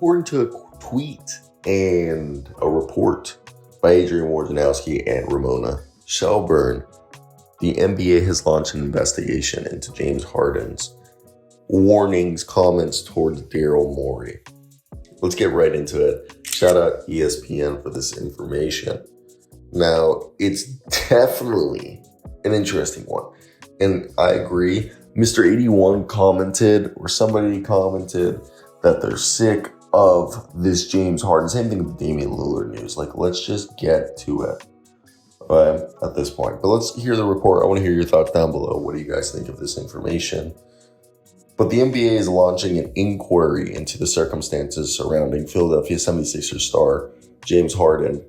According to a tweet and a report by Adrian Wojnarowski and Ramona Shelburne, the NBA has launched an investigation into James Harden's warnings, comments towards Daryl Morey. Let's get right into it. Shout out ESPN for this information. Now, it's definitely an interesting one. And I agree. Mr. 81 commented, or somebody commented, that they're sick of this James Harden. Same thing with the Damian Lillard news. Let's just get to it at this point. But let's hear the report. I want to hear your thoughts down below. What do you guys think of this information? But the NBA is launching an inquiry into the circumstances surrounding Philadelphia 76ers star James Harden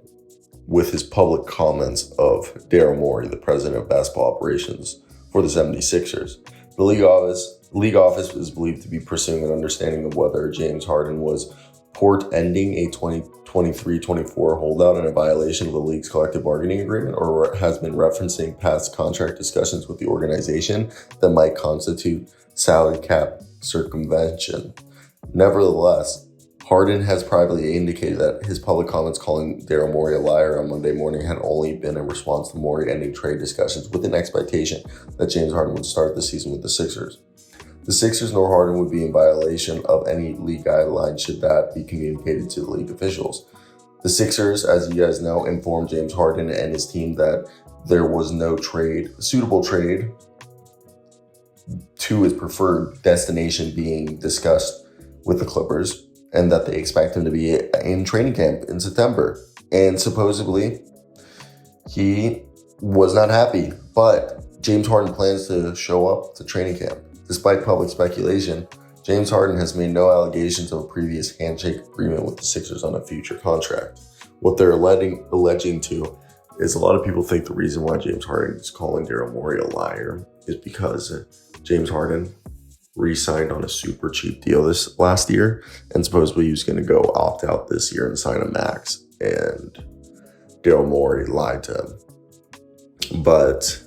with his public comments of Daryl Morey, the president of basketball operations for the 76ers. The league office is believed to be pursuing an understanding of whether James Harden was portending a 2023-24 holdout in a violation of the league's collective bargaining agreement, or has been referencing past contract discussions with the organization that might constitute salary cap circumvention. Nevertheless, Harden has privately indicated that his public comments calling Daryl Morey a liar on Monday morning had only been in response to Morey ending trade discussions with an expectation that James Harden would start the season with the Sixers. The Sixers nor Harden would be in violation of any league guidelines should that be communicated to the league officials. The Sixers, as you guys know, informed James Harden and his team that there was no suitable trade to his preferred destination being discussed with the Clippers, and that they expect him to be in training camp in September. And supposedly, he was not happy. But James Harden plans to show up to training camp. Despite public speculation, James Harden has made no allegations of a previous handshake agreement with the Sixers on a future contract. What they're alleging to is a lot of people think the reason why James Harden is calling Daryl Morey a liar is because James Harden re-signed on a super cheap deal this last year, and supposedly he was going to go opt out this year and sign a max, and Daryl Morey lied to him. But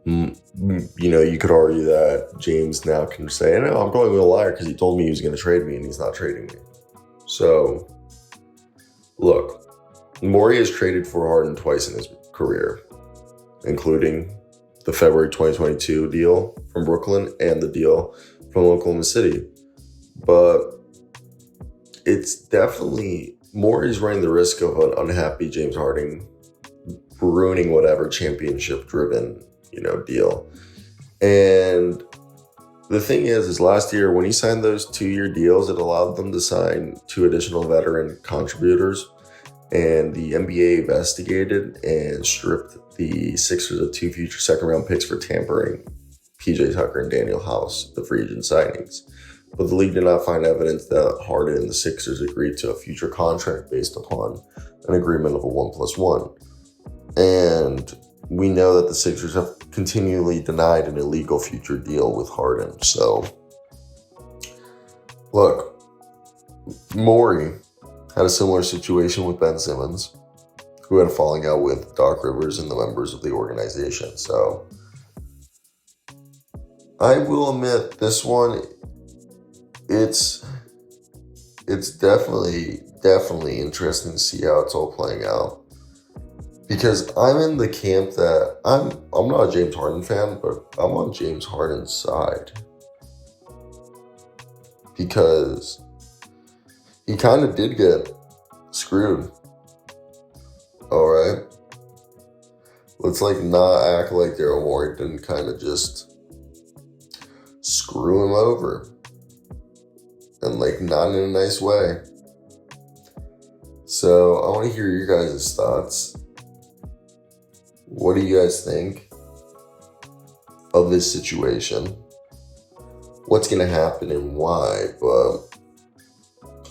you could argue that James now can say, no, I'm calling him a liar because he told me he was going to trade me and he's not trading me. So look, Morey has traded for Harden twice in his career, including the February 2022 deal from Brooklyn and the deal from Oklahoma City. But it's definitely, Morey's running the risk of an unhappy James Harden ruining whatever championship-driven, deal. And the thing is last year when he signed those 2-year deals, it allowed them to sign 2 additional veteran contributors. And the NBA investigated and stripped the Sixers of 2 future second-round picks for tampering PJ Tucker and Daniel House, the free agent signings. But the league did not find evidence that Harden and the Sixers agreed to a future contract based upon an agreement of a 1+1. And we know that the Sixers have continually denied an illegal future deal with Harden. So, look, Morey had a similar situation with Ben Simmons, who had a falling out with Doc Rivers and the members of the organization. So I will admit this one, it's definitely interesting to see how it's all playing out. Because I'm in the camp that I'm not a James Harden fan, but I'm on James Harden's side. Because he kind of did get screwed. Alright? Let's not act like Daryl Morey didn't kind of just screw him over. And not in a nice way. So I want to hear your guys' thoughts. What do you guys think of this situation? What's going to happen and why? But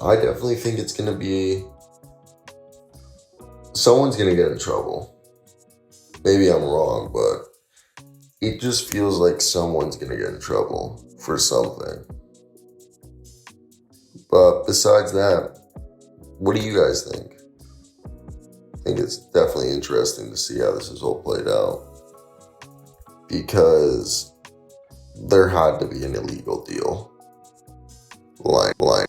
I definitely think it's going to be, someone's going to get in trouble. Maybe I'm wrong, but it just feels like someone's going to get in trouble for something. But besides that, what do you guys think? I think it's definitely interesting to see how this is all played out. Because there had to be an illegal deal. Line.